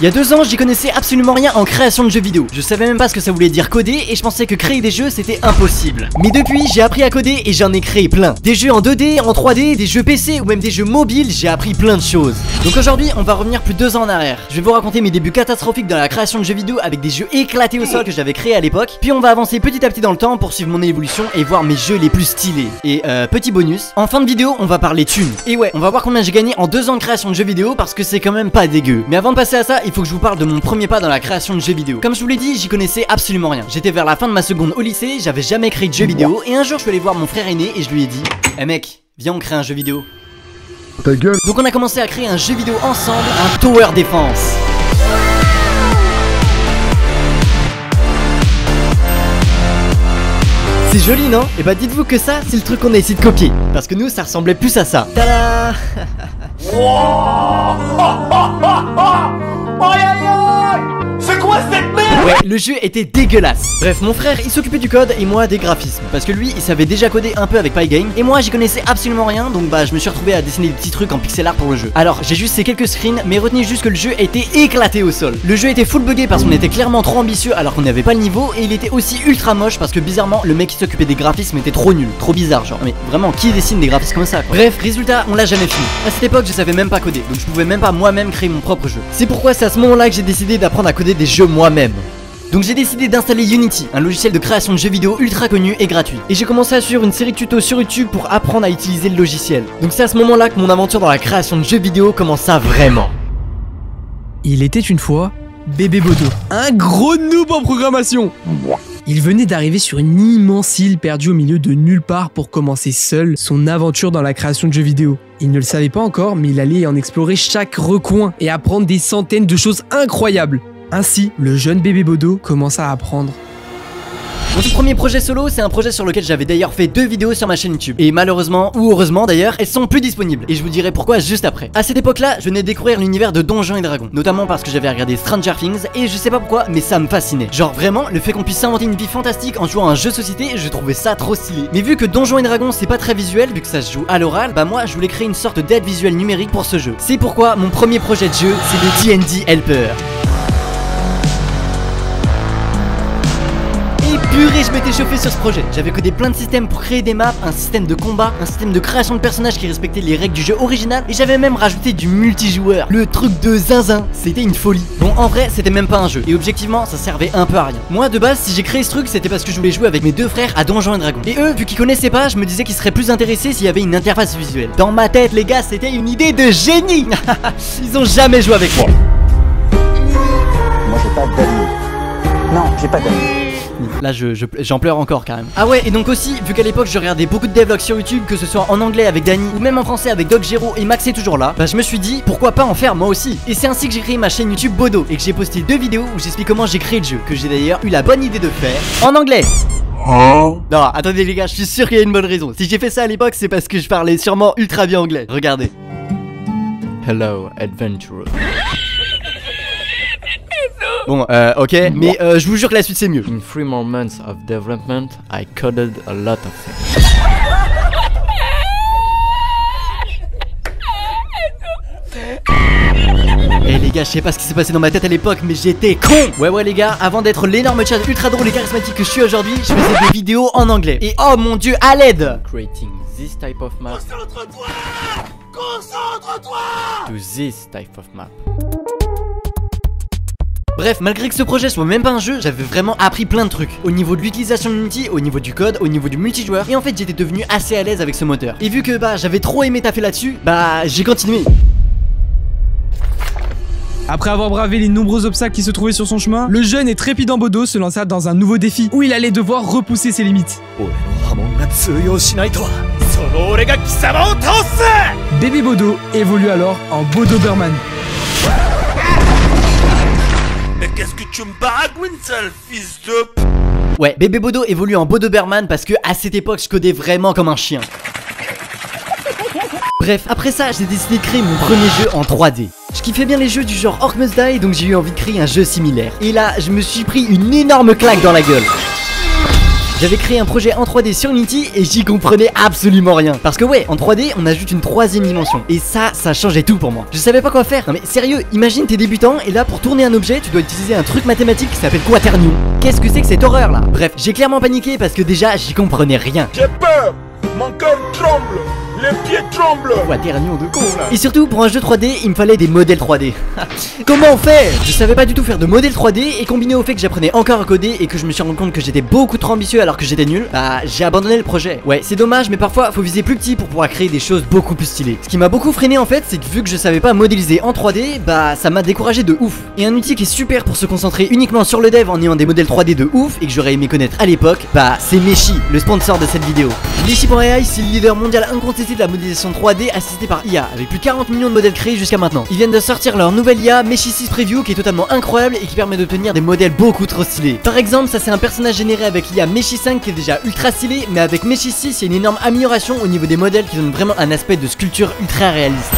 Il y a 2 ans, j'y connaissais absolument rien en création de jeux vidéo. Je savais même pas ce que ça voulait dire coder et je pensais que créer des jeux c'était impossible. Mais depuis, j'ai appris à coder et j'en ai créé plein. Des jeux en 2D, en 3D, des jeux PC ou même des jeux mobiles, j'ai appris plein de choses. Donc aujourd'hui, on va revenir plus de 2 ans en arrière. Je vais vous raconter mes débuts catastrophiques dans la création de jeux vidéo avec des jeux éclatés au sol que j'avais créés à l'époque. Puis on va avancer petit à petit dans le temps pour suivre mon évolution et voir mes jeux les plus stylés. Et petit bonus, en fin de vidéo, on va parler thunes. Et ouais, on va voir combien j'ai gagné en 2 ans de création de jeux vidéo parce que c'est quand même pas dégueu. Mais avant de passer à ça, il faut que je vous parle de mon premier pas dans la création de jeux vidéo. Comme je vous l'ai dit, j'y connaissais absolument rien. J'étais vers la fin de ma seconde au lycée, j'avais jamais créé de jeux vidéo et un jour je suis allé voir mon frère aîné et je lui ai dit "Eh mec, viens on crée un jeu vidéo." Ta gueule. Donc on a commencé à créer un jeu vidéo ensemble, un tower defense. C'est joli non? Et bah dites-vous que ça c'est le truc qu'on a essayé de copier. Parce que nous ça ressemblait plus à ça. Tada. C'est quoi cette merde? Ouais, le jeu était dégueulasse. Bref, mon frère il s'occupait du code et moi des graphismes. Parce que lui il savait déjà coder un peu avec Pygame et moi j'y connaissais absolument rien. Donc bah je me suis retrouvé à dessiner des petits trucs en pixel art pour le jeu. Alors j'ai juste ces quelques screens, mais retenez juste que le jeu était éclaté au sol. Le jeu était full buggé parce qu'on était clairement trop ambitieux alors qu'on n'avait pas le niveau. Et il était aussi ultra moche parce que bizarrement le mec qui s'occupait des graphismes était trop nul, trop bizarre genre. Mais vraiment qui dessine des graphismes comme ça quoi? Bref, résultat on l'a jamais fini. À cette époque je savais même pas coder, donc je pouvais même pas moi-même créer mon propre jeu. C'est pourquoi c'est à ce moment là que j'ai décidé d'apprendre à coder des jeux moi-même. Donc j'ai décidé d'installer Unity, un logiciel de création de jeux vidéo ultra connu et gratuit. Et j'ai commencé à suivre une série de tutos sur YouTube pour apprendre à utiliser le logiciel. Donc c'est à ce moment là que mon aventure dans la création de jeux vidéo commença vraiment. Il était une fois Bébé Bodo, un gros noob en programmation. Il venait d'arriver sur une immense île perdue au milieu de nulle part pour commencer seul son aventure dans la création de jeux vidéo. Il ne le savait pas encore, mais il allait en explorer chaque recoin et apprendre des centaines de choses incroyables. Ainsi, le jeune Bébé Bodo commença à apprendre. Mon tout premier projet solo, c'est un projet sur lequel j'avais d'ailleurs fait 2 vidéos sur ma chaîne YouTube. Et malheureusement, ou heureusement d'ailleurs, elles sont plus disponibles. Et je vous dirai pourquoi juste après. À cette époque-là, je venais de découvrir l'univers de Donjons et Dragons. Notamment parce que j'avais regardé Stranger Things et je sais pas pourquoi, mais ça me fascinait. Genre vraiment, le fait qu'on puisse s'inventer une vie fantastique en jouant à un jeu de société, je trouvais ça trop stylé. Mais vu que Donjons et Dragons c'est pas très visuel, vu que ça se joue à l'oral, bah moi je voulais créer une sorte d'aide visuelle numérique pour ce jeu. C'est pourquoi mon premier projet de jeu, c'est le D&D Helper. Purée, je m'étais chauffé sur ce projet. J'avais codé plein de systèmes pour créer des maps, un système de combat, un système de création de personnages qui respectait les règles du jeu original. Et j'avais même rajouté du multijoueur. Le truc de zinzin, c'était une folie. Bon, en vrai, c'était même pas un jeu. Et objectivement, ça servait un peu à rien. Moi, de base, si j'ai créé ce truc, c'était parce que je voulais jouer avec mes 2 frères à Donjons et Dragons. Et eux, vu qu'ils connaissaient pas, je me disais qu'ils seraient plus intéressés s'il y avait une interface visuelle. Dans ma tête, les gars, c'était une idée de génie. Ils ont jamais joué avec moi. Moi, j'ai pas d'amis. Non, j'ai pas d'amis. Là j'en pleure encore carrément. Ah ouais, et donc aussi, vu qu'à l'époque je regardais beaucoup de devlogs sur YouTube, que ce soit en anglais avec Dany ou même en français avec Doc Gero et Max est toujours là, bah je me suis dit pourquoi pas en faire moi aussi. Et c'est ainsi que j'ai créé ma chaîne YouTube Bodo et que j'ai posté 2 vidéos où j'explique comment j'ai créé le jeu, que j'ai d'ailleurs eu la bonne idée de faire en anglais. Non, attendez les gars, je suis sûr qu'il y a une bonne raison. Si j'ai fait ça à l'époque, c'est parce que je parlais sûrement ultra bien anglais. Regardez. Hello, adventurer. Bon, ok, mais je vous jure que la suite c'est mieux. In 3 more months of development, I coded a lot of things. Eh les gars, je sais pas ce qui s'est passé dans ma tête à l'époque, mais j'étais con. Ouais les gars, avant d'être l'énorme chat ultra drôle et charismatique que je suis aujourd'hui, je faisais des vidéos en anglais. Et oh mon dieu, à l'aide. Creating this type of map. Concentre-toi. To this type of map. Bref, malgré que ce projet soit même pas un jeu, j'avais vraiment appris plein de trucs. Au niveau de l'utilisation d'Unity, au niveau du code, au niveau du multijoueur. Et en fait j'étais devenu assez à l'aise avec ce moteur. Et vu que bah j'avais trop aimé taffer là-dessus, bah j'ai continué. Après avoir bravé les nombreux obstacles qui se trouvaient sur son chemin, le jeune et trépidant Bodo se lança dans un nouveau défi où il allait devoir repousser ses limites. Bébé Bodo évolue alors en Bodoberman. Mais qu'est-ce que tu me baragouines, sale fils de... Ouais, Bébé Bodo évolue en Bodoberman parce que à cette époque je codais vraiment comme un chien. Bref, après ça j'ai décidé de créer mon premier jeu en 3D. Je kiffais bien les jeux du genre Orc Must Die, donc j'ai eu envie de créer un jeu similaire. Et là je me suis pris une énorme claque dans la gueule. J'avais créé un projet en 3D sur Unity et j'y comprenais absolument rien. Parce que ouais, en 3D, on ajoute une troisième dimension. Et ça changeait tout pour moi. Je savais pas quoi faire. Non mais sérieux, imagine t'es débutant et là pour tourner un objet, tu dois utiliser un truc mathématique qui s'appelle quaternion. Qu'est-ce que c'est que cette horreur là? Bref, j'ai clairement paniqué parce que déjà j'y comprenais rien. J'ai peur. Mon cœur tremble. Les pieds tremblent. Quaternion de con là. Et surtout pour un jeu 3D, il me fallait des modèles 3D. Comment on fait? Je savais pas du tout faire de modèles 3D et combiné au fait que j'apprenais encore à coder et que je me suis rendu compte que j'étais beaucoup trop ambitieux alors que j'étais nul, bah j'ai abandonné le projet. Ouais, c'est dommage mais parfois faut viser plus petit pour pouvoir créer des choses beaucoup plus stylées. Ce qui m'a beaucoup freiné en fait, c'est que vu que je savais pas modéliser en 3D, bah ça m'a découragé de ouf. Et un outil qui est super pour se concentrer uniquement sur le dev en ayant des modèles 3D de ouf et que j'aurais aimé connaître à l'époque, bah c'est Meshy, le sponsor de cette vidéo. Meshy.ai, c'est le leader mondial incontesté de la modélisation 3D assisté par IA, avec plus de 40 millions de modèles créés jusqu'à maintenant. Ils viennent de sortir leur nouvelle IA Meshy 6 Preview qui est totalement incroyable et qui permet d'obtenir des modèles beaucoup trop stylés. Par exemple, ça c'est un personnage généré avec l'IA Meshy 5 qui est déjà ultra stylé, mais avec Meshy 6 il y a une énorme amélioration au niveau des modèles qui donne vraiment un aspect de sculpture ultra réaliste.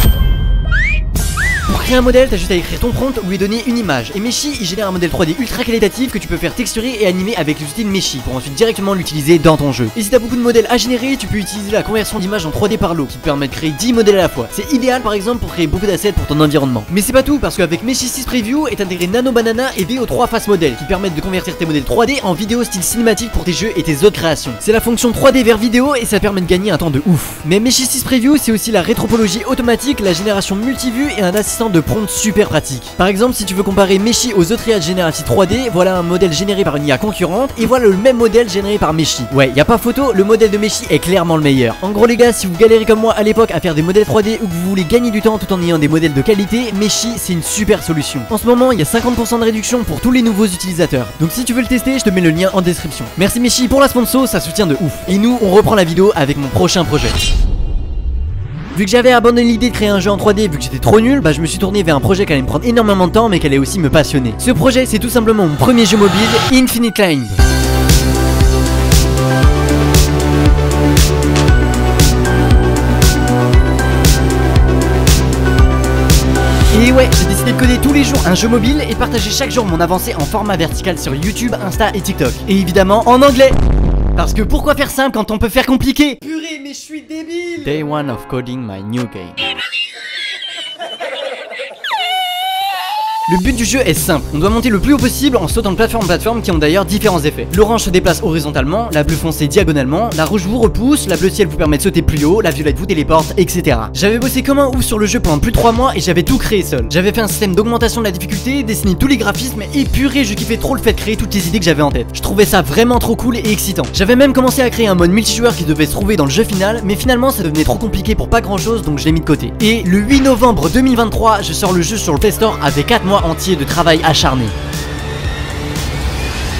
Pour créer un modèle, t'as juste à écrire ton prompt ou lui donner une image. Et Meshy, il génère un modèle 3D ultra qualitatif que tu peux faire texturer et animer avec l'outil de Meshy pour ensuite directement l'utiliser dans ton jeu. Et si t'as beaucoup de modèles à générer, tu peux utiliser la conversion d'image en 3D par lot qui te permet de créer 10 modèles à la fois. C'est idéal par exemple pour créer beaucoup d'assets pour ton environnement. Mais c'est pas tout parce qu'avec Meshy 6 Preview est intégré Nano Banana et VO3 Face Model qui permettent de convertir tes modèles 3D en vidéo style cinématique pour tes jeux et tes autres créations. C'est la fonction 3D vers vidéo et ça permet de gagner un temps de ouf. Mais Meshy 6 Preview c'est aussi la rétropologie automatique, la génération multivue et un assistant de prompt super pratique. Par exemple, si tu veux comparer Meshy aux autres IA génératives 3D, voilà un modèle généré par une IA concurrente et voilà le même modèle généré par Meshy. Ouais, y a pas photo, le modèle de Meshy est clairement le meilleur. En gros les gars, si vous galérez comme moi à l'époque à faire des modèles 3D ou que vous voulez gagner du temps tout en ayant des modèles de qualité, Meshy c'est une super solution. En ce moment, il y a 50% de réduction pour tous les nouveaux utilisateurs. Donc si tu veux le tester, je te mets le lien en description. Merci Meshy pour la sponsor, ça soutient de ouf. Et nous, on reprend la vidéo avec mon prochain projet. Vu que j'avais abandonné l'idée de créer un jeu en 3D vu que j'étais trop nul, bah je me suis tourné vers un projet qui allait me prendre énormément de temps mais qui allait aussi me passionner. Ce projet c'est tout simplement mon premier jeu mobile, Infinite Climb. Et ouais, j'ai décidé de coder tous les jours un jeu mobile et de partager chaque jour mon avancée en format vertical sur YouTube, Insta et TikTok. Et évidemment en anglais. Parce que pourquoi faire simple quand on peut faire compliqué? Purée, mais je suis débile! Day one of coding my new game. Le but du jeu est simple, on doit monter le plus haut possible en sautant de plateforme en plateforme qui ont d'ailleurs différents effets. L'orange se déplace horizontalement, la bleue foncée diagonalement, la rouge vous repousse, la bleue ciel vous permet de sauter plus haut, la violette vous téléporte, etc. J'avais bossé comme un ouf sur le jeu pendant plus de 3 mois et j'avais tout créé seul. J'avais fait un système d'augmentation de la difficulté, dessiné tous les graphismes et purée, je kiffais trop le fait de créer toutes les idées que j'avais en tête. Je trouvais ça vraiment trop cool et excitant. J'avais même commencé à créer un mode multijoueur qui devait se trouver dans le jeu final, mais finalement ça devenait trop compliqué pour pas grand chose donc je l'ai mis de côté. Et le 8 novembre 2023, je sors le jeu sur le Play Store avec 4 mois entiers de travail acharné.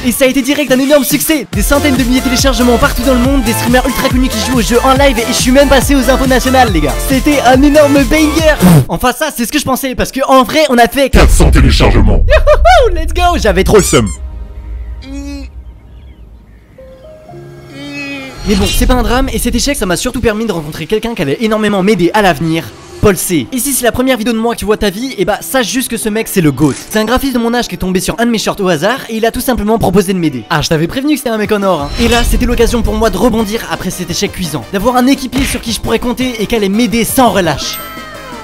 Et ça a été direct un énorme succès. Des centaines de milliers de téléchargements partout dans le monde, des streamers ultra connus qui jouent au jeu en live et je suis même passé aux infos nationales les gars. C'était un énorme banger. Enfin ça c'est ce que je pensais parce que en vrai on a fait 400 téléchargements. Youhou, let's go. J'avais trop le seum. Mais bon, c'est pas un drame et cet échec ça m'a surtout permis de rencontrer quelqu'un qui allait énormément m'aider à l'avenir. Paul C. Et si c'est la première vidéo de moi que tu vois ta vie, et bah sache juste que ce mec c'est le GOAT. C'est un graphiste de mon âge qui est tombé sur un de mes shorts au hasard et il a tout simplement proposé de m'aider. Ah je t'avais prévenu que c'était un mec en or hein. Et là c'était l'occasion pour moi de rebondir après cet échec cuisant, d'avoir un équipier sur qui je pourrais compter et qui allait m'aider sans relâche.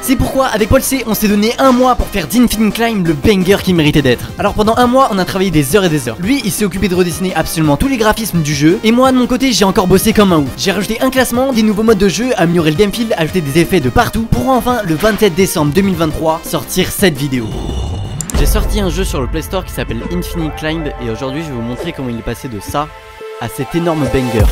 C'est pourquoi avec Paul C on s'est donné un mois pour faire d'Infinite Climb le banger qui méritait d'être. Alors pendant un mois on a travaillé des heures et des heures. Lui il s'est occupé de redessiner absolument tous les graphismes du jeu et moi de mon côté j'ai encore bossé comme un ouf. J'ai rajouté un classement, des nouveaux modes de jeu, amélioré le gamefield, ajouté des effets de partout pour enfin le 27 décembre 2023 sortir cette vidéo. J'ai sorti un jeu sur le Play Store qui s'appelle Infinite Climb et aujourd'hui je vais vous montrer comment il est passé de ça à cet énorme banger.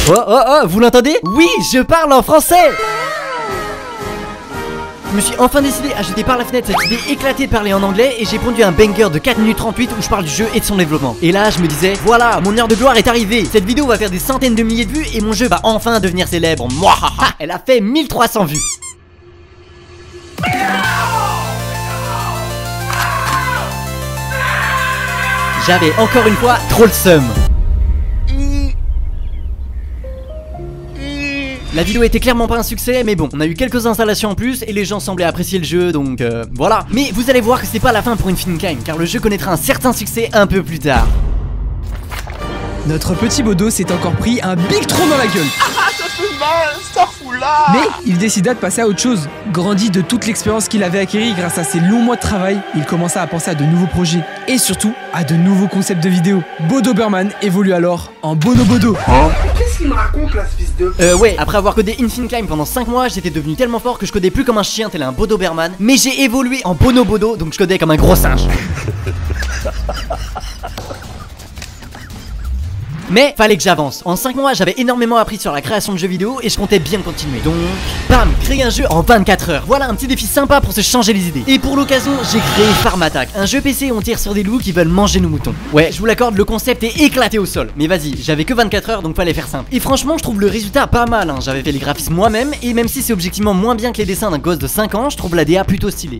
Oh oh oh, vous l'entendez? Oui, je parle en français. Je me suis enfin décidé à jeter par la fenêtre cette idée éclatée de parler en anglais et j'ai pondu un banger de 4 minutes 38 où je parle du jeu et de son développement. Et là je me disais, voilà, mon heure de gloire est arrivée. Cette vidéo va faire des centaines de milliers de vues et mon jeu va enfin devenir célèbre. Mouahaha, elle a fait 1300 vues. J'avais encore une fois trop le seum. La vidéo était clairement pas un succès, mais bon, on a eu quelques installations en plus et les gens semblaient apprécier le jeu, donc voilà. Mais vous allez voir que c'est pas la fin pour Infincline, car le jeu connaîtra un certain succès un peu plus tard. Notre petit Bodo s'est encore pris un big tronc dans la gueule. Mais il décida de passer à autre chose. Grandi de toute l'expérience qu'il avait acquérie grâce à ses longs mois de travail, il commença à penser à de nouveaux projets et surtout à de nouveaux concepts de vidéos. Bodoberman évolue alors en Bonobodo. Qu'est-ce qu'il me raconte là, ce fils de... Ouais, après avoir codé Infincline pendant 5 mois, j'étais devenu tellement fort que je codais plus comme un chien tel un Bodoberman, mais j'ai évolué en Bonobodo, donc je codais comme un gros singe. Mais fallait que j'avance. En 5 mois, j'avais énormément appris sur la création de jeux vidéo et je comptais bien continuer. Donc, bam, créer un jeu en 24 heures. Voilà un petit défi sympa pour se changer les idées. Et pour l'occasion, j'ai créé Farm Attack, un jeu PC où on tire sur des loups qui veulent manger nos moutons. Ouais, je vous l'accorde, le concept est éclaté au sol. Mais vas-y, j'avais que 24 heures donc fallait faire simple. Et franchement, je trouve le résultat pas mal, hein. J'avais fait les graphismes moi-même et même si c'est objectivement moins bien que les dessins d'un gosse de 5 ans, je trouve la DA plutôt stylée.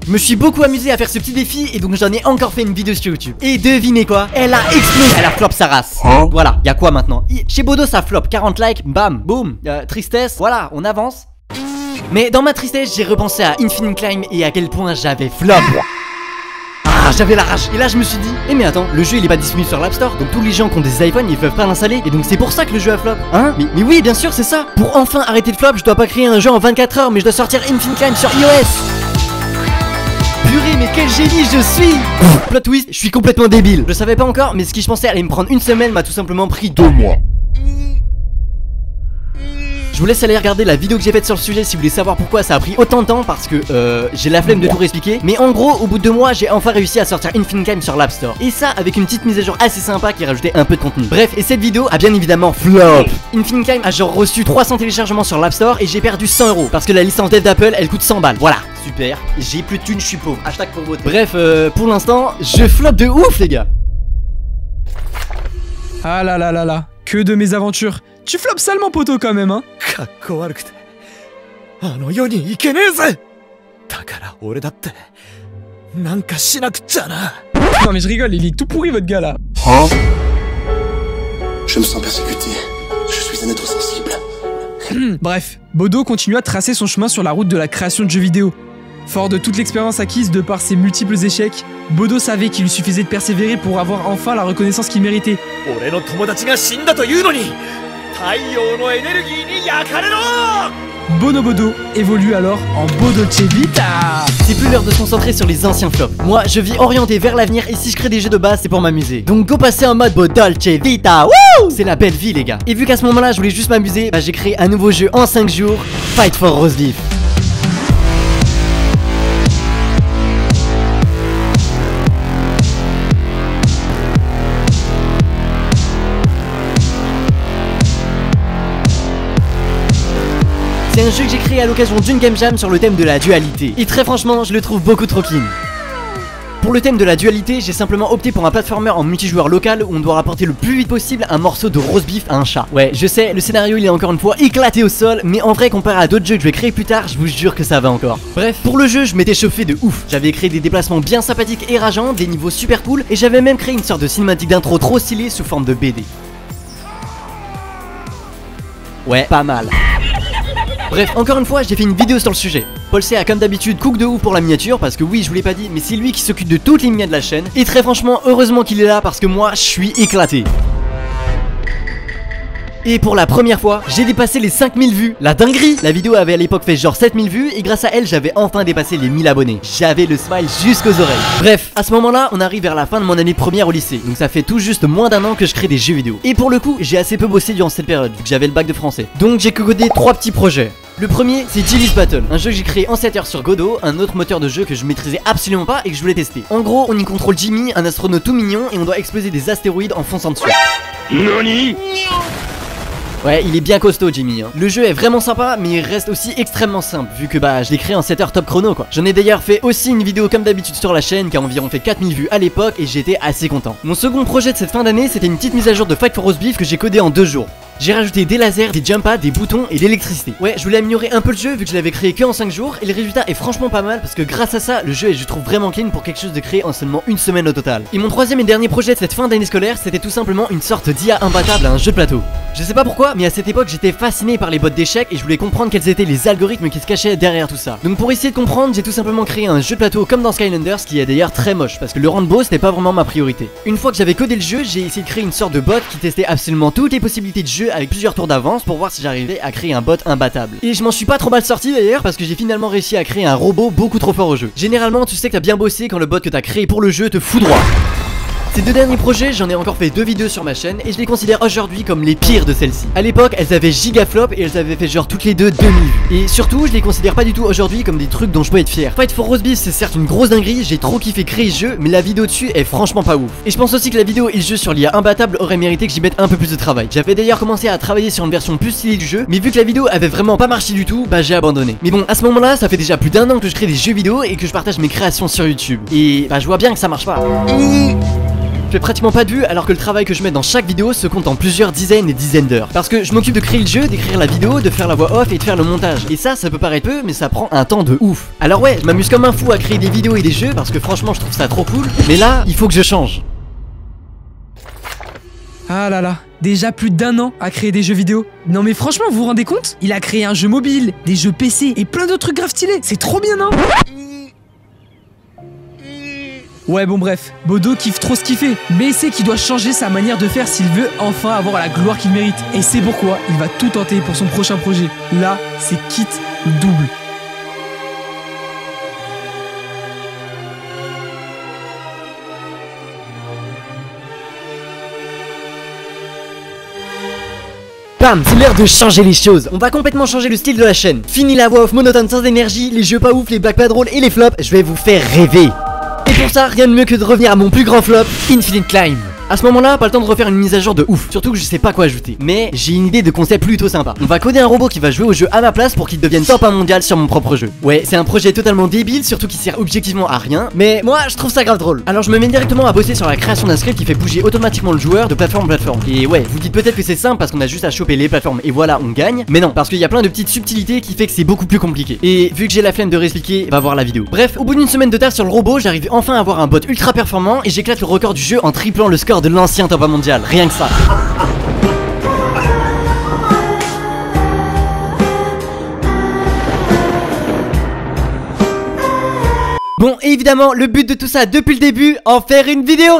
Je me suis beaucoup amusé à faire ce petit défi et donc j'en ai encore fait une vidéo sur YouTube. Et devinez quoi? Elle a explosé. Elle a flop sa race. Voilà, y'a quoi maintenant? Chez Bodo ça flop, 40 likes, bam, boum, tristesse, voilà, on avance. Mais dans ma tristesse, j'ai repensé à Infincline et à quel point j'avais flop. Ah, j'avais la rage. Et là je me suis dit, eh mais attends, le jeu il est pas disponible sur l'App Store, donc tous les gens qui ont des iPhones ils peuvent pas l'installer. Et donc c'est pour ça que le jeu a flop. Hein? Mais oui, bien sûr, c'est ça. Pour enfin arrêter de flop, je dois pas créer un jeu en 24 heures, mais je dois sortir Infincline sur iOS. Purée, mais quel génie je suis! Plot twist, je suis complètement débile. Je savais pas encore, mais ce qui je pensais allait me prendre une semaine m'a tout simplement pris 2 mois. Je vous laisse aller regarder la vidéo que j'ai faite sur le sujet si vous voulez savoir pourquoi ça a pris autant de temps, parce que j'ai la flemme de tout réexpliquer. Mais en gros, au bout de 2 mois, j'ai enfin réussi à sortir Infincline sur l'App Store. Et ça avec une petite mise à jour assez sympa qui rajoutait un peu de contenu. Bref, et cette vidéo a bien évidemment flop. Infincline a genre reçu 300 téléchargements sur l'App Store et j'ai perdu 100 € parce que la licence dev d'Apple elle coûte 100 balles. Voilà, super, j'ai plus de thunes, je suis pauvre. Hashtag pour votre. Bref, pour l'instant, je flop de ouf les gars. Ah là là là là, que de mes aventures. Tu flops salement poteau quand même, hein. Non mais je rigole, il est tout pourri votre gars là. Je me sens persécuté. Je suis un être sensible. Bref, Bodo continua de tracer son chemin sur la route de la création de jeux vidéo. Fort de toute l'expérience acquise de par ses multiples échecs, Bodo savait qu'il lui suffisait de persévérer pour avoir enfin la reconnaissance qu'il méritait. Bonobodo évolue alors en Bodolce Vita. C'est plus l'heure de se concentrer sur les anciens flops. Moi, je vis orienté vers l'avenir et si je crée des jeux de base, c'est pour m'amuser. Donc go passer en mode Bodolce Vita. Wouh! C'est la belle vie les gars. Et vu qu'à ce moment-là, je voulais juste m'amuser, bah j'ai créé un nouveau jeu en 5 jours, Fight for Rose Beef. C'est un jeu que j'ai créé à l'occasion d'une game jam sur le thème de la dualité. Et très franchement, je le trouve beaucoup trop clean. Pour le thème de la dualité, j'ai simplement opté pour un platformer en multijoueur local où on doit rapporter le plus vite possible un morceau de roast beef à un chat. Ouais, je sais, le scénario il est encore une fois éclaté au sol, mais en vrai comparé à d'autres jeux que je vais créer plus tard, je vous jure que ça va encore. Bref, pour le jeu, je m'étais chauffé de ouf. J'avais créé des déplacements bien sympathiques et rageants, des niveaux super cool, et j'avais même créé une sorte de cinématique d'intro trop stylée sous forme de BD. Ouais, pas mal. Bref, encore une fois, j'ai fait une vidéo sur le sujet. Paul C a comme d'habitude cook de ouf pour la miniature, parce que oui, je vous l'ai pas dit, mais c'est lui qui s'occupe de toutes les miniatures de la chaîne. Et très franchement, heureusement qu'il est là, parce que moi, je suis éclaté. Et pour la première fois, j'ai dépassé les 5000 vues. La dinguerie! La vidéo avait à l'époque fait genre 7000 vues, et grâce à elle, j'avais enfin dépassé les 1000 abonnés. J'avais le smile jusqu'aux oreilles. Bref, à ce moment-là, on arrive vers la fin de mon année de première au lycée. Donc ça fait tout juste moins d'1 an que je crée des jeux vidéo. Et pour le coup, j'ai assez peu bossé durant cette période, vu que j'avais le bac de français. Donc j'ai codé 3 petits projets. Le premier, c'est Jimmy's Battle, un jeu que j'ai créé en 7 heures sur Godot, un autre moteur de jeu que je maîtrisais absolument pas et que je voulais tester. En gros, on y contrôle Jimmy, un astronaute tout mignon, et on doit exploser des astéroïdes en fonçant dessus. Nani? Ouais, il est bien costaud Jimmy hein. Le jeu est vraiment sympa, mais il reste aussi extrêmement simple, vu que bah je l'ai créé en 7 heures top chrono quoi. J'en ai d'ailleurs fait aussi une vidéo comme d'habitude sur la chaîne qui a environ fait 4000 vues à l'époque et j'étais assez content. Mon second projet de cette fin d'année, c'était une petite mise à jour de Fight for Rose Beef que j'ai codé en 2 jours. J'ai rajouté des lasers, des jump pads, des boutons et l'électricité. Ouais, je voulais améliorer un peu le jeu vu que je l'avais créé que en 5 jours et le résultat est franchement pas mal parce que grâce à ça, le jeu est je trouve vraiment clean pour quelque chose de créé en seulement une semaine au total. Et mon troisième et dernier projet de cette fin d'année scolaire, c'était tout simplement une sorte d'IA imbattable à un jeu de plateau. Je sais pas pourquoi, mais à cette époque, j'étais fasciné par les bots d'échecs et je voulais comprendre quels étaient les algorithmes qui se cachaient derrière tout ça. Donc pour essayer de comprendre, j'ai tout simplement créé un jeu de plateau comme dans Skylanders qui est d'ailleurs très moche parce que le rendre beau c'était pas vraiment ma priorité. Une fois que j'avais codé le jeu, j'ai essayé de créer une sorte de bot qui testait absolument toutes les possibilités de jeu avec plusieurs tours d'avance pour voir si j'arrivais à créer un bot imbattable. Et je m'en suis pas trop mal sorti d'ailleurs parce que j'ai finalement réussi à créer un robot beaucoup trop fort au jeu. Généralement tu sais que t'as bien bossé quand le bot que t'as créé pour le jeu te fout droit. Ces deux derniers projets, j'en ai encore fait 2 vidéos sur ma chaîne et je les considère aujourd'hui comme les pires de celles-ci. À l'époque, elles avaient gigaflop et elles avaient fait genre toutes les deux 2000 vues. Et surtout, je les considère pas du tout aujourd'hui comme des trucs dont je peux être fier. Fight for Roast Beef, c'est certes une grosse dinguerie, j'ai trop kiffé créer ce jeu, mais la vidéo dessus est franchement pas ouf. Et je pense aussi que la vidéo et le jeu sur l'IA imbattable aurait mérité que j'y mette un peu plus de travail. J'avais d'ailleurs commencé à travailler sur une version plus stylée du jeu, mais vu que la vidéo avait vraiment pas marché du tout, bah j'ai abandonné. Mais bon, à ce moment-là, ça fait déjà plus d'1 an que je crée des jeux vidéo et que je partage mes créations sur YouTube. Et bah je vois bien que ça marche pas. Je fais pratiquement pas de vues alors que le travail que je mets dans chaque vidéo se compte en plusieurs dizaines et dizaines d'heures. Parce que je m'occupe de créer le jeu, d'écrire la vidéo, de faire la voix off et de faire le montage. Et ça peut paraître peu, mais ça prend un temps de ouf. Alors ouais, je m'amuse comme un fou à créer des vidéos et des jeux parce que franchement je trouve ça trop cool. Mais là, il faut que je change. Ah là là, déjà plus d'1 an à créer des jeux vidéo. Non mais franchement, vous vous rendez compte? Il a créé un jeu mobile, des jeux PC et plein d'autres trucs grave stylés. C'est trop bien, non? Ouais bon bref, Bodo kiffe trop ce qu'il fait, mais c'est qu'il doit changer sa manière de faire s'il veut enfin avoir la gloire qu'il mérite. Et c'est pourquoi il va tout tenter pour son prochain projet. Là, c'est kit ou double. Bam, c'est l'heure de changer les choses. On va complètement changer le style de la chaîne. Fini la voix off monotone sans énergie, les jeux pas ouf, les blagues pas drôles et les flops. Je vais vous faire rêver. Et pour ça, rien de mieux que de revenir à mon plus grand flop, Infinite Climb. À ce moment là, pas le temps de refaire une mise à jour de ouf, surtout que je sais pas quoi ajouter. Mais j'ai une idée de concept plutôt sympa. On va coder un robot qui va jouer au jeu à ma place pour qu'il devienne top 1 mondial sur mon propre jeu. Ouais, c'est un projet totalement débile, surtout qui sert objectivement à rien. Mais moi, je trouve ça grave drôle. Alors je me mets directement à bosser sur la création d'un script qui fait bouger automatiquement le joueur de plateforme en plateforme. Et ouais, vous dites peut-être que c'est simple parce qu'on a juste à choper les plateformes et voilà, on gagne. Mais non, parce qu'il y a plein de petites subtilités qui fait que c'est beaucoup plus compliqué. Et vu que j'ai la flemme de réexpliquer, va voir la vidéo. Bref, au bout d'une semaine de taf sur le robot, j'arrive enfin à avoir un bot ultra performant et j'éclate le record du jeu en triplant le score de l'ancien top 1 mondial. Rien que ça. Bon, et évidemment, le but de tout ça depuis le début, en faire une vidéo.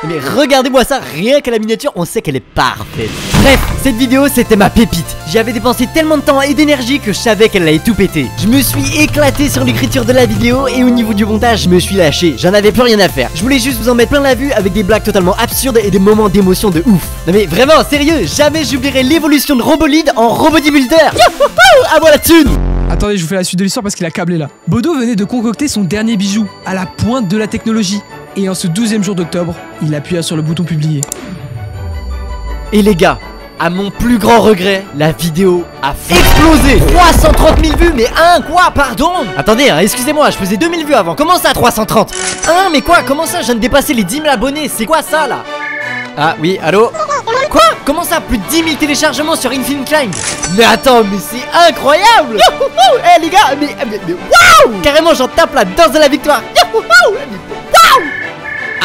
Mais regardez-moi ça, rien qu'à la miniature, on sait qu'elle est parfaite. Bref, cette vidéo, c'était ma pépite. J'y avais dépensé tellement de temps et d'énergie que je savais qu'elle allait tout péter. Je me suis éclaté sur l'écriture de la vidéo et au niveau du montage, je me suis lâché. J'en avais plus rien à faire. Je voulais juste vous en mettre plein la vue avec des blagues totalement absurdes et des moments d'émotion de ouf. Non mais vraiment, sérieux, jamais j'oublierai l'évolution de Robolide en Robodybuilder. Youhou, à moi la thune. Attendez, je vous fais la suite de l'histoire parce qu'il a câblé là. Bodo venait de concocter son dernier bijou, à la pointe de la technologie. Et en ce 12e jour d'octobre, il appuya sur le bouton publier. Et les gars, à mon plus grand regret, la vidéo a explosé. 330 000 vues, mais quoi, pardon? Attendez, hein, excusez-moi, je faisais 2000 vues avant, comment ça 330? Mais quoi, comment ça, je viens de dépasser les 10 000 abonnés, c'est quoi ça là? Ah oui, allô? Quoi? Comment ça, plus de 10 000 téléchargements sur Infinite Climb? Mais attends, mais c'est incroyable! Eh les gars, mais waouh! Carrément, j'en tape la danse de la victoire! Waouh!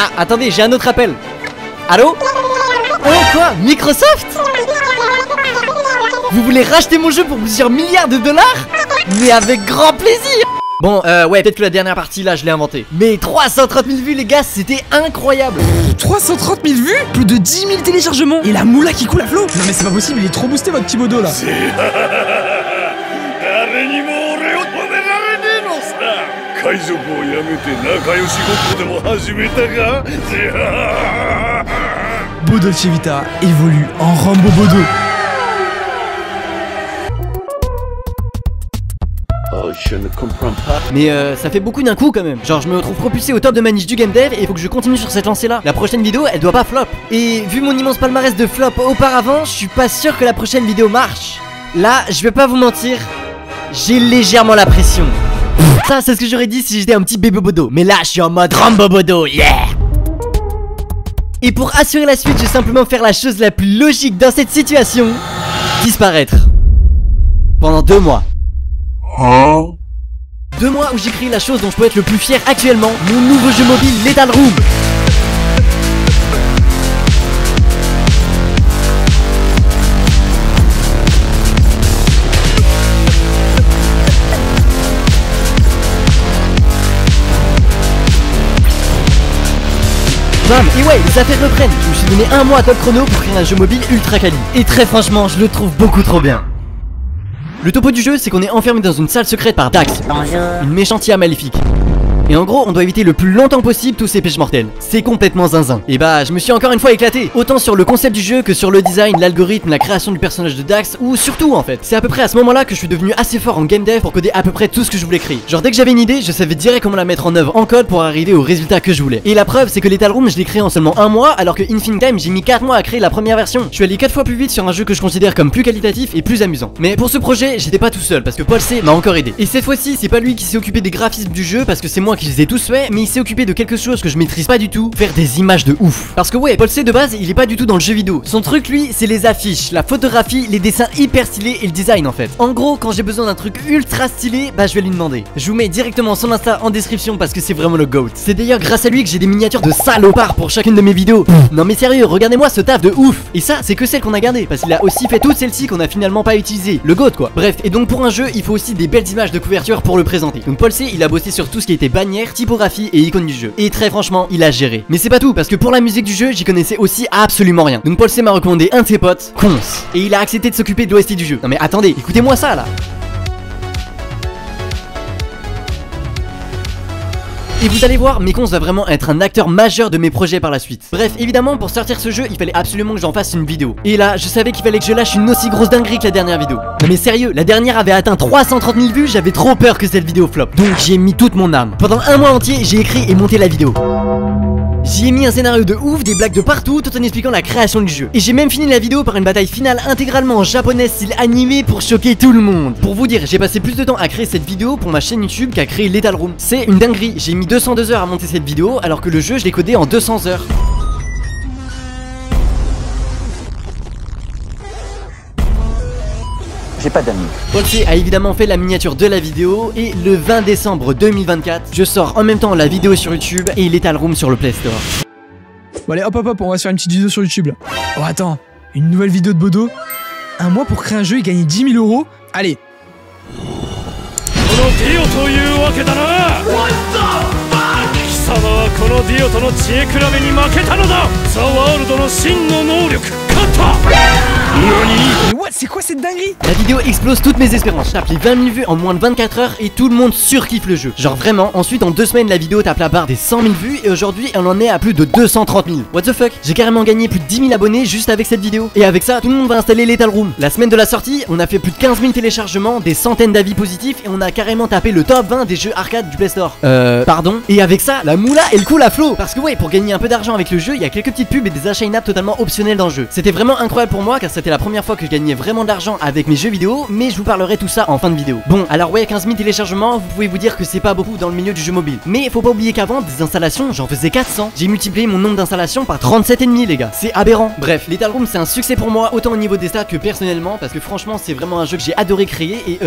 Ah, attendez, j'ai un autre appel. Allô? Oh quoi? Microsoft? Vous voulez racheter mon jeu pour plusieurs milliards de dollars? Mais avec grand plaisir! Bon, ouais, peut-être que la dernière partie, là, je l'ai inventée. Mais 330 000 vues, les gars, c'était incroyable. 330 000 vues? Plus de 10 000 téléchargements? Et la moula qui coule à flot? Non mais c'est pas possible, il est trop boosté votre petit Bodo, là. Bodolce Vita évolue en Rambo Bodo. Oh, je ne comprends pas. Mais ça fait beaucoup d'un coup quand même. Genre je me retrouve propulsé au top de ma niche du game dev et il faut que je continue sur cette lancée là. La prochaine vidéo elle doit pas flop. Et vu mon immense palmarès de flop auparavant, je suis pas sûr que la prochaine vidéo marche. Là je vais pas vous mentir, j'ai légèrement la pression. Ça c'est ce que j'aurais dit si j'étais un petit bébé Bodo. Mais là je suis en mode Rambo Bodo, yeah. Et pour assurer la suite, je vais simplement faire la chose la plus logique dans cette situation. Disparaître. Pendant 2 mois. 2 mois où j'ai créé la chose dont je peux être le plus fier actuellement, mon nouveau jeu mobile Lethal Room. Bam, et ouais, les affaires reprennent. Je me suis donné 1 mois à top chrono pour créer un jeu mobile ultra quali. Et très franchement, je le trouve beaucoup trop bien. Le topo du jeu, c'est qu'on est enfermé dans une salle secrète par Dax, une méchante IA maléfique. Et en gros, on doit éviter le plus longtemps possible tous ces pièges mortels. C'est complètement zinzin. Et bah, je me suis encore une fois éclaté. Autant sur le concept du jeu que sur le design, l'algorithme, la création du personnage de Dax, ou surtout en fait. C'est à peu près à ce moment-là que je suis devenu assez fort en game dev pour coder à peu près tout ce que je voulais créer. Genre dès que j'avais une idée, je savais direct comment la mettre en œuvre en code pour arriver au résultat que je voulais. Et la preuve, c'est que Lethal Room, je l'ai créé en seulement 1 mois, alors que Infinite Time, j'ai mis 4 mois à créer la première version. Je suis allé 4 fois plus vite sur un jeu que je considère comme plus qualitatif et plus amusant. Mais pour ce projet, j'étais pas tout seul parce que Paul C m'a encore aidé. Et cette fois-ci, c'est pas lui qui s'est occupé des graphismes du jeu parce que c'est moi qui les ai tous faits, mais il s'est occupé de quelque chose que je maîtrise pas du tout, faire des images de ouf. Parce que ouais, Paul C de base, il est pas du tout dans le jeu vidéo. Son truc lui, c'est les affiches, la photographie, les dessins hyper stylés et le design en fait. En gros, quand j'ai besoin d'un truc ultra stylé, bah je vais lui demander. Je vous mets directement son Insta en description parce que c'est vraiment le GOAT. C'est d'ailleurs grâce à lui que j'ai des miniatures de salopards pour chacune de mes vidéos. Non mais sérieux, regardez-moi ce taf de ouf. Et ça, c'est que celle qu'on a gardée parce qu'il a aussi fait toutes celles-ci qu'on a finalement pas utilisées. Le GOAT quoi. Bref, et donc pour un jeu, il faut aussi des belles images de couverture pour le présenter. Donc Paul C, il a bossé sur tout ce qui était bannière, typographie et icône du jeu. Et très franchement, il a géré. Mais c'est pas tout, parce que pour la musique du jeu, j'y connaissais aussi absolument rien. Donc Paul C m'a recommandé un de ses potes, Cons. Et il a accepté de s'occuper de l'OST du jeu. Non mais attendez, écoutez-moi ça là. Et vous allez voir, Mekons va vraiment être un acteur majeur de mes projets par la suite. Bref, évidemment, pour sortir ce jeu, il fallait absolument que j'en fasse une vidéo. Et là, je savais qu'il fallait que je lâche une aussi grosse dinguerie que la dernière vidéo. Non mais sérieux, la dernière avait atteint 330 000 vues, j'avais trop peur que cette vidéo flop. Donc j'ai mis toute mon âme. Pendant 1 mois entier, j'ai écrit et monté la vidéo. J'y ai mis un scénario de ouf, des blagues de partout, tout en expliquant la création du jeu. Et j'ai même fini la vidéo par une bataille finale intégralement en japonais style animé pour choquer tout le monde. Pour vous dire, j'ai passé plus de temps à créer cette vidéo pour ma chaîne YouTube qu'à créer Lethal Room. C'est une dinguerie, j'ai mis 202 heures à monter cette vidéo alors que le jeu je l'ai codé en 200 heures. J'ai pas d'amis. Paul C a évidemment fait la miniature de la vidéo et le 20 décembre 2024, je sors en même temps la vidéo sur YouTube et Lethal Room sur le Play Store. Bon allez hop hop hop, on va se faire une petite vidéo sur YouTube là. Oh attends, une nouvelle vidéo de Bodo. 1 mois pour créer un jeu et gagner 10 000 €. Allez. Mais what, c'est quoi cette dinguerie? La vidéo explose toutes mes espérances. Je tape les 20 000 vues en moins de 24 heures et tout le monde surkiffe le jeu. Genre vraiment, ensuite en 2 semaines la vidéo tape la barre des 100 000 vues et aujourd'hui elle en est à plus de 230 000. What the fuck? J'ai carrément gagné plus de 10 000 abonnés juste avec cette vidéo. Et avec ça, tout le monde va installer Lethal Room. La semaine de la sortie, on a fait plus de 15 000 téléchargements, des centaines d'avis positifs et on a carrément tapé le top 20 des jeux arcade du Play Store. Pardon? Et avec ça, la moula elle coule à flot. Parce que ouais, pour gagner un peu d'argent avec le jeu, il y a quelques petites pubs et des achats in-app totalement optionnels dans le jeu. C'était vraiment incroyable pour moi car c'était la première fois que je gagnais vraiment de l'argent avec mes jeux vidéo, mais je vous parlerai tout ça en fin de vidéo. Bon, alors ouais, 15 000 téléchargements, vous pouvez vous dire que c'est pas beaucoup dans le milieu du jeu mobile. Mais faut pas oublier qu'avant, des installations, j'en faisais 400. J'ai multiplié mon nombre d'installations par 37,5 les gars. C'est aberrant. Bref, Lethal Room c'est un succès pour moi, autant au niveau des stats que personnellement, parce que franchement c'est vraiment un jeu que j'ai adoré créer et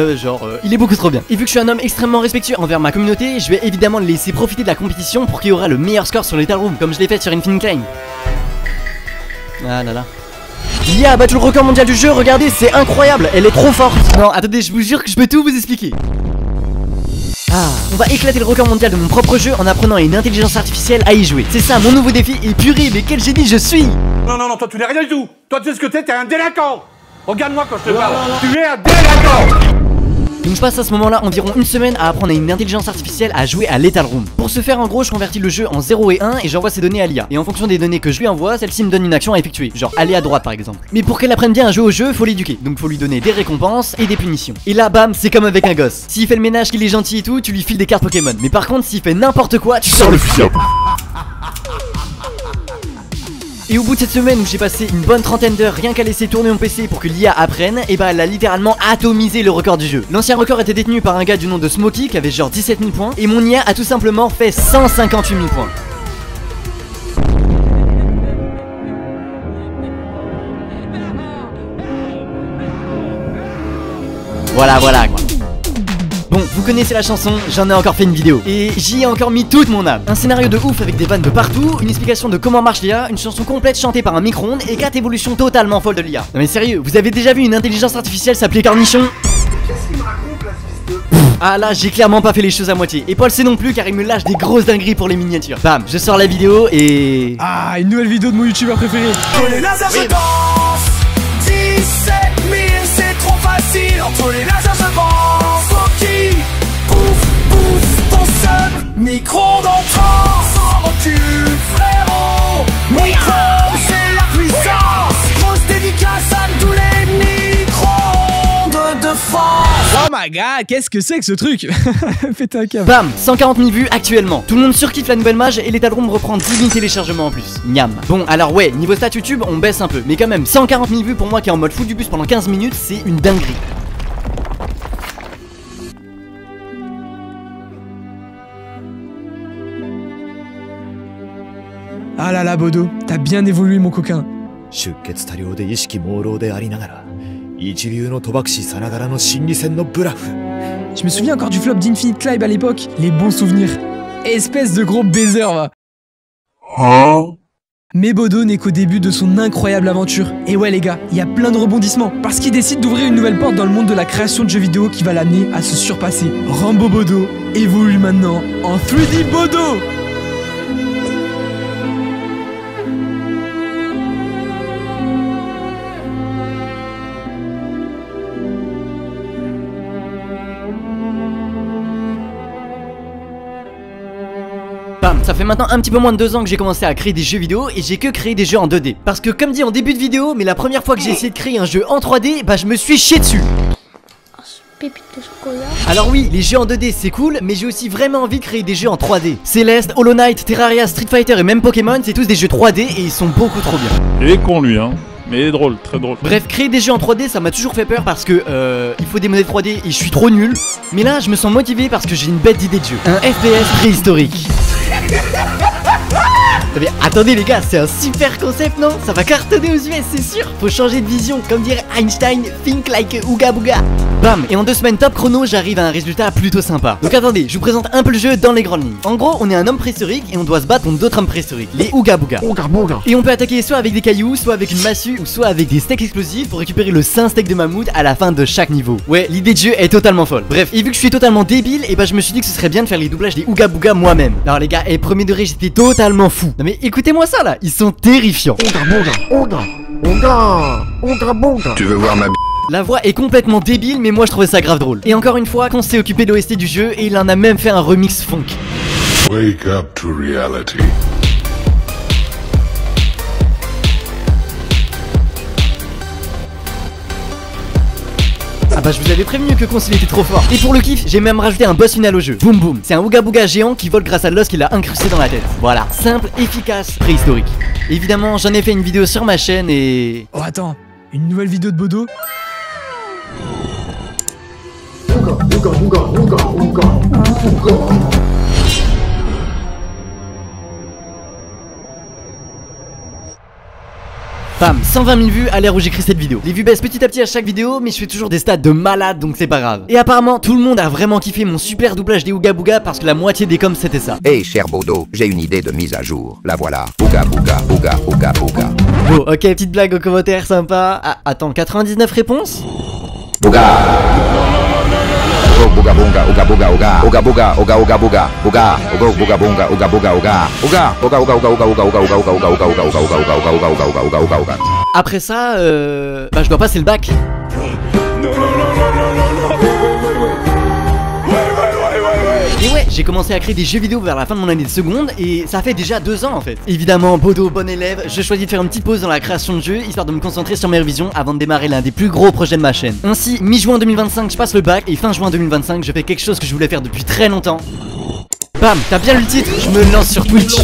il est beaucoup trop bien. Et vu que je suis un homme extrêmement respectueux envers ma communauté, je vais évidemment le laisser profiter de la compétition pour qu'il y aura le meilleur score sur Lethal Room, comme je l'ai fait sur Infinite Time. Ah là là. Lia a battu le record mondial du jeu, regardez, c'est incroyable, elle est trop forte. Non, attendez, je vous jure que je peux tout vous expliquer. Ah, on va éclater le record mondial de mon propre jeu en apprenant à une intelligence artificielle à y jouer. C'est ça mon nouveau défi, et purée, mais quel génie je suis. Non, non, non, toi tu n'es rien du tout. Toi tu sais ce que t'es un délinquant. Regarde-moi quand je te parle. Tu es un délinquant. Donc je passe à ce moment-là environ une semaine à apprendre à une intelligence artificielle à jouer à Lethal Room. Pour ce faire, en gros, je convertis le jeu en 0 et 1 et j'envoie ces données à l'IA. Et en fonction des données que je lui envoie, celle-ci me donne une action à effectuer, genre aller à droite par exemple. Mais pour qu'elle apprenne bien à jouer au jeu, faut l'éduquer. Donc faut lui donner des récompenses et des punitions. Et là, bam, c'est comme avec un gosse. S'il fait le ménage, qu'il est gentil et tout, tu lui files des cartes Pokémon. Mais par contre, s'il fait n'importe quoi, tu sors le fusil. Et au bout de cette semaine où j'ai passé une bonne trentaine d'heures rien qu'à laisser tourner mon PC pour que l'IA apprenne, et bah elle a littéralement atomisé le record du jeu. L'ancien record était détenu par un gars du nom de Smokey qui avait genre 17 000 points, et mon IA a tout simplement fait 158 000 points. Voilà, voilà quoi. Bon, vous connaissez la chanson, j'en ai encore fait une vidéo. Et j'y ai encore mis toute mon âme. Un scénario de ouf avec des vannes de partout, une explication de comment marche l'IA, une chanson complète chantée par un micro-ondes et 4 évolutions totalement folles de l'IA. Non mais sérieux, vous avez déjà vu une intelligence artificielle s'appeler Cornichon? Qu'est-ce qu'il me raconte là, ce fils de... Ah là, j'ai clairement pas fait les choses à moitié. Et Paul sait non plus car il me lâche des grosses dingueries pour les miniatures. Bam, je sors la vidéo et... Ah, une nouvelle vidéo de mon youtubeur préféré. Entre les lasers je danse 17 000 c'est trop facile. Entre les lasers je danse. Faut-il pouf pouf ton seul micro d'entrance. Sans recul frérot. Micro c'est la puissance. Grosse dédicace à tous les micro-ondes de France. Oh my god, qu'est-ce que c'est que ce truc? Faites un câble. Bam, 140 000 vues actuellement. Tout le monde surkiffe la nouvelle mage et l'état de room reprend 10 000 téléchargements en plus. Miam. Bon, alors ouais, niveau stat YouTube, on baisse un peu. Mais quand même, 140 000 vues pour moi qui est en mode fou du bus pendant 15 minutes, c'est une dinguerie. Ah là là, Bodo, t'as bien évolué, mon coquin. 出血多量で意識朦朧でありながら一流の賭博師さながらの心理戦のブラフ Je me souviens encore du flop d'Infinite Clive à l'époque. Les bons souvenirs. Espèce de gros baiser, va. Mais Bodo n'est qu'au début de son incroyable aventure. Et ouais les gars, il y a plein de rebondissements. Parce qu'il décide d'ouvrir une nouvelle porte dans le monde de la création de jeux vidéo qui va l'amener à se surpasser. Rambo Bodo évolue maintenant en 3D Bodo. Bam, ça fait maintenant un petit peu moins de 2 ans que j'ai commencé à créer des jeux vidéo et j'ai que créé des jeux en 2D. Parce que comme dit en début de vidéo, mais la première fois que j'ai essayé de créer un jeu en 3D, bah je me suis chié dessus. Alors oui, les jeux en 2D c'est cool, mais j'ai aussi vraiment envie de créer des jeux en 3D. Céleste, Hollow Knight, Terraria, Street Fighter et même Pokémon, c'est tous des jeux 3D et ils sont beaucoup trop bien. Il est con lui hein, mais il est drôle, très drôle. Bref, créer des jeux en 3D ça m'a toujours fait peur parce que il faut des modèles 3D et je suis trop nul. Mais là je me sens motivé parce que j'ai une bête d'idée de jeu. Un FPS préhistorique. Mais attendez les gars, c'est un super concept non? Ça va cartonner aux US c'est sûr. Faut changer de vision, comme dirait Einstein, think like Ooga Booga. Bam, et en 2 semaines top chrono j'arrive à un résultat plutôt sympa. Donc attendez, je vous présente un peu le jeu dans les grandes lignes. En gros on est un homme préhistorique et on doit se battre contre d'autres hommes préhistoriques, les Ooga Booga. Et on peut attaquer soit avec des cailloux, soit avec une massue, ou soit avec des steaks explosifs pour récupérer le saint steak de mammouth à la fin de chaque niveau. Ouais, l'idée de jeu est totalement folle. Bref, et vu que je suis totalement débile, et bah je me suis dit que ce serait bien de faire les doublages des Ooga Booga moi-même. Alors les gars, et premier degré j'étais totalement fou. Non mais écoutez-moi ça là, ils sont terrifiants. Tu veux voir ma b***? La voix est complètement débile mais moi je trouvais ça grave drôle. Et encore une fois, qu'on s'est occupé de l'OST du jeu et il en a même fait un remix funk. Wake up to reality. Ah bah je vous avais prévenu que Consul était trop fort. Et pour le kiff, j'ai même rajouté un boss final au jeu. Boum boum. C'est un Ooga Booga géant qui vole grâce à l'os qu'il a incrusté dans la tête. Voilà, simple, efficace, préhistorique. Évidemment, j'en ai fait une vidéo sur ma chaîne et... Oh attends, une nouvelle vidéo de Bodo? Bam, 120 000 vues à l'ère où j'écris cette vidéo. Les vues baissent petit à petit à chaque vidéo, mais je fais toujours des stats de malade donc c'est pas grave. Et apparemment, tout le monde a vraiment kiffé mon super doublage des Ooga Booga parce que la moitié des coms c'était ça. Hey cher Bodo, j'ai une idée de mise à jour. La voilà. Ooga Booga, Ooga, Ooga, Ooga. Bon, ok, petite blague au commentaire sympa. Ah, attends, 99 réponses? Booga. Booga bonga, Ooga Booga, Ooga. Ooga Booga, Ooga Ooga Booga. Booga. Ooga Booga bonga, Ooga Booga, Ooga. Ooga. Ooga Ooga Ooga Ooga Ooga Ooga Ooga Ooga Ooga Ooga Ooga Ooga Ooga Ooga Ooga Ooga Ooga. Après ça, bah je dois passer le bac. Et ouais, j'ai commencé à créer des jeux vidéo vers la fin de mon année de seconde et ça fait déjà 2 ans en fait. Évidemment, Bodo, bon élève, je choisis de faire une petite pause dans la création de jeux histoire de me concentrer sur mes révisions avant de démarrer l'un des plus gros projets de ma chaîne. Ainsi, mi-juin 2025, je passe le bac et fin juin 2025, je fais quelque chose que je voulais faire depuis très longtemps. Bam, t'as bien lu le titre, je me lance sur Twitch.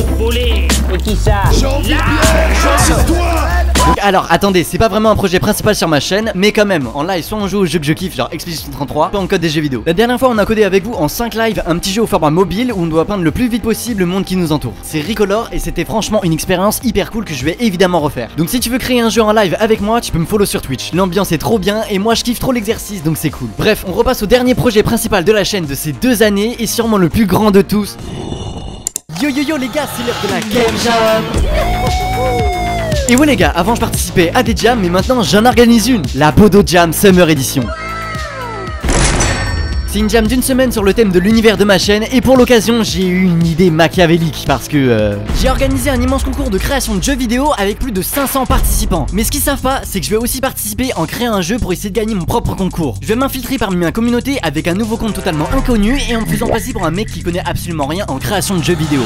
Donc Donc alors attendez, c'est pas vraiment un projet principal sur ma chaîne, mais quand même, en live soit on joue au jeu que je kiffe, genre Expedition 33, soit on code des jeux vidéo. La dernière fois on a codé avec vous en 5 lives un petit jeu au format mobile où on doit peindre le plus vite possible le monde qui nous entoure. C'est Recolor et c'était franchement une expérience hyper cool que je vais évidemment refaire. Donc si tu veux créer un jeu en live avec moi, tu peux me follow sur Twitch. L'ambiance est trop bien et moi je kiffe trop l'exercice, donc c'est cool. Bref, on repasse au dernier projet principal de la chaîne de ces 2 années et sûrement le plus grand de tous. Yo yo yo les gars, c'est l'heure de la Game Jam. Et ouais les gars, avant je participais à des jams, mais maintenant j'en organise une, la Podo Jam Summer Edition. C'est une jam d'une semaine sur le thème de l'univers de ma chaîne et pour l'occasion j'ai eu une idée machiavélique parce que j'ai organisé un immense concours de création de jeux vidéo avec plus de 500 participants. Mais ce qu'ils savent pas, c'est que je vais aussi participer en créant un jeu pour essayer de gagner mon propre concours. Je vais m'infiltrer parmi ma communauté avec un nouveau compte totalement inconnu et en me faisant passer pour un mec qui connaît absolument rien en création de jeux vidéo.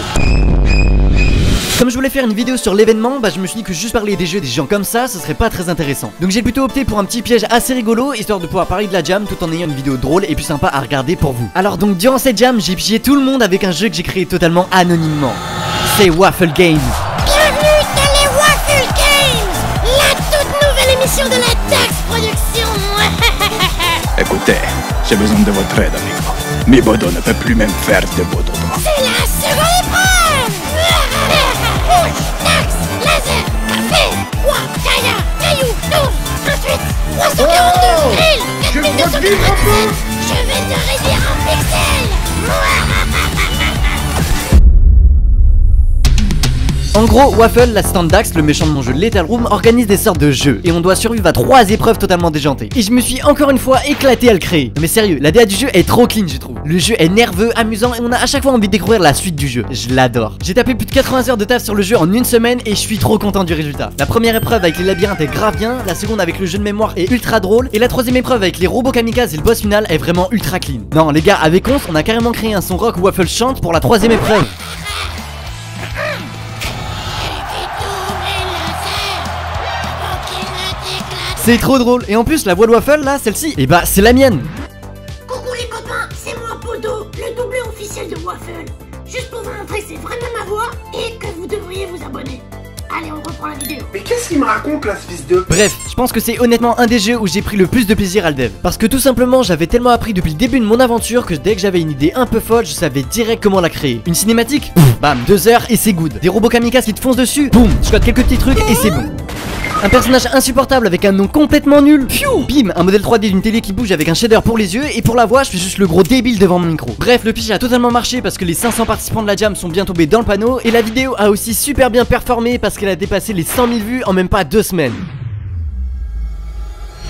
Comme je voulais faire une vidéo sur l'événement, bah je me suis dit que juste parler des jeux des gens comme ça, ce serait pas très intéressant. Donc j'ai plutôt opté pour un petit piège assez rigolo, histoire de pouvoir parler de la jam tout en ayant une vidéo drôle et plus sympa à regarder pour vous. Alors donc durant cette jam, j'ai piégé tout le monde avec un jeu que j'ai créé totalement anonymement. C'est Waffle Games. Bienvenue dans les Waffle Games, la toute nouvelle émission de la Dax Production. Écoutez, j'ai besoin de votre aide, amigo. Mi bodo ne peut plus même faire de bodo. C'est la seconde épreuve. Dax, laser, café, bois, gaïa, caillou, tour. Ensuite, 342, grill, 4287. Je vais te réduire en pixels. En gros, Waffle, l'assistant Dax, le méchant de mon jeu Lethal Room, organise des sortes de jeux et on doit survivre à 3 épreuves totalement déjantées. Et je me suis encore une fois éclaté à le créer. Non mais sérieux, la DA du jeu est trop clean je trouve. Le jeu est nerveux, amusant et on a à chaque fois envie de découvrir la suite du jeu. Je l'adore. J'ai tapé plus de 80 heures de taf sur le jeu en une semaine et je suis trop content du résultat. La première épreuve avec les labyrinthes est grave bien, la seconde avec le jeu de mémoire est ultra drôle et la troisième épreuve avec les robots kamikazes et le boss final est vraiment ultra clean. Non les gars, avec Once, on a carrément créé un son rock où Waffle chante pour la troisième épreuve. C'est trop drôle. Et en plus la voix de Waffle là, celle-ci, et bah c'est la mienne. Coucou les copains, c'est moi Podo, le doubleur officiel de Waffle. Juste pour vous montrer que c'est vraiment ma voix et que vous devriez vous abonner. Allez, on reprend la vidéo. Mais qu'est-ce qu'il me raconte là, ce fils de... Bref, je pense que c'est honnêtement un des jeux où j'ai pris le plus de plaisir à le dev. Parce que tout simplement, j'avais tellement appris depuis le début de mon aventure que dès que j'avais une idée un peu folle, je savais direct comment la créer. Une cinématique, bam, 2 heures et c'est good. Des robots kamikazes qui te foncent dessus, boum, je cote quelques petits trucs et c'est bon. Un personnage insupportable avec un nom complètement nul, pfiou, bim, un modèle 3D d'une télé qui bouge avec un shader pour les yeux et pour la voix je fais juste le gros débile devant mon micro. Bref, le pitch a totalement marché parce que les 500 participants de la jam sont bien tombés dans le panneau et la vidéo a aussi super bien performé parce qu'elle a dépassé les 100 000 vues en même pas 2 semaines.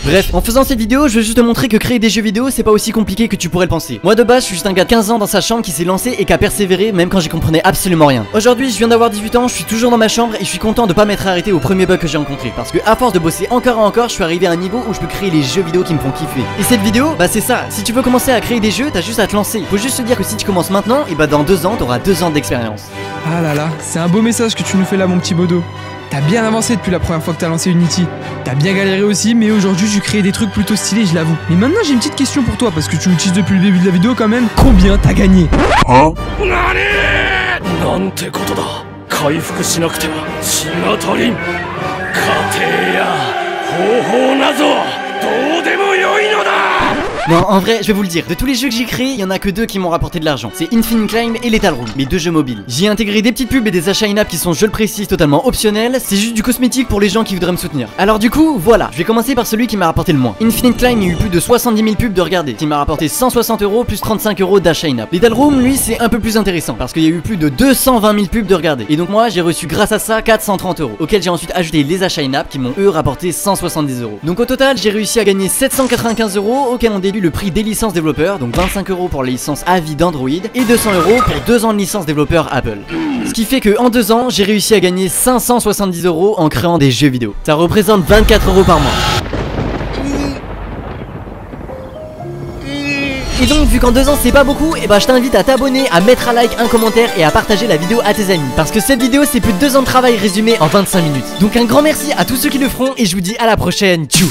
Bref, en faisant cette vidéo, je veux juste te montrer que créer des jeux vidéo c'est pas aussi compliqué que tu pourrais le penser. Moi de base, je suis juste un gars de 15 ans dans sa chambre qui s'est lancé et qui a persévéré même quand j'y comprenais absolument rien. Aujourd'hui, je viens d'avoir 18 ans, je suis toujours dans ma chambre et je suis content de pas m'être arrêté au premier bug que j'ai rencontré parce que à force de bosser encore et encore, je suis arrivé à un niveau où je peux créer les jeux vidéo qui me font kiffer. Et cette vidéo, bah c'est ça. Si tu veux commencer à créer des jeux, t'as juste à te lancer. Faut juste se dire que si tu commences maintenant, et bah dans 2 ans, t'auras 2 ans d'expérience. Ah là là, c'est un beau message que tu nous fais là mon petit Bodo. T'as bien avancé depuis la première fois que t'as lancé Unity. T'as bien galéré aussi, mais aujourd'hui j'ai créé des trucs plutôt stylés, je l'avoue. Mais maintenant j'ai une petite question pour toi, parce que tu me teases depuis le début de la vidéo quand même. Combien t'as gagné? Hein? Nante koto da. Kaifuku shinaku te wa shigatorin. Kate ya hoho nazo dou demo yoi no da. Non, en vrai, je vais vous le dire, de tous les jeux que j'ai créés, il y en a que 2 qui m'ont rapporté de l'argent. C'est Infinite Climb et Lethal Room, mes 2 jeux mobiles. J'y ai intégré des petites pubs et des achats in-app qui sont, je le précise, totalement optionnels. C'est juste du cosmétique pour les gens qui voudraient me soutenir. Alors du coup, voilà, je vais commencer par celui qui m'a rapporté le moins. Infinite Climb, il y a eu plus de 70 000 pubs de regarder, qui m'a rapporté 160 € plus 35 € d'achat in-app. Lethal Room, lui, c'est un peu plus intéressant, parce qu'il y a eu plus de 220 000 pubs de regarder. Et donc moi, j'ai reçu grâce à ça 430 €, auxquels j'ai ensuite ajouté les achats in-app qui m'ont eux rapporté 170 €. Donc au total, j'ai réussi à gagner 795 €, auquel on déduit le prix des licences développeurs, donc 25 € pour les licences à vie d'Android et 200 € pour 2 ans de licence développeur Apple. Ce qui fait que en 2 ans, j'ai réussi à gagner 570 € en créant des jeux vidéo. Ça représente 24 € par mois. Et donc vu qu'en 2 ans c'est pas beaucoup, et bah je t'invite à t'abonner, à mettre un like, un commentaire et à partager la vidéo à tes amis. Parce que cette vidéo c'est plus de 2 ans de travail résumé en 25 minutes. Donc un grand merci à tous ceux qui le feront et je vous dis à la prochaine. Tchou.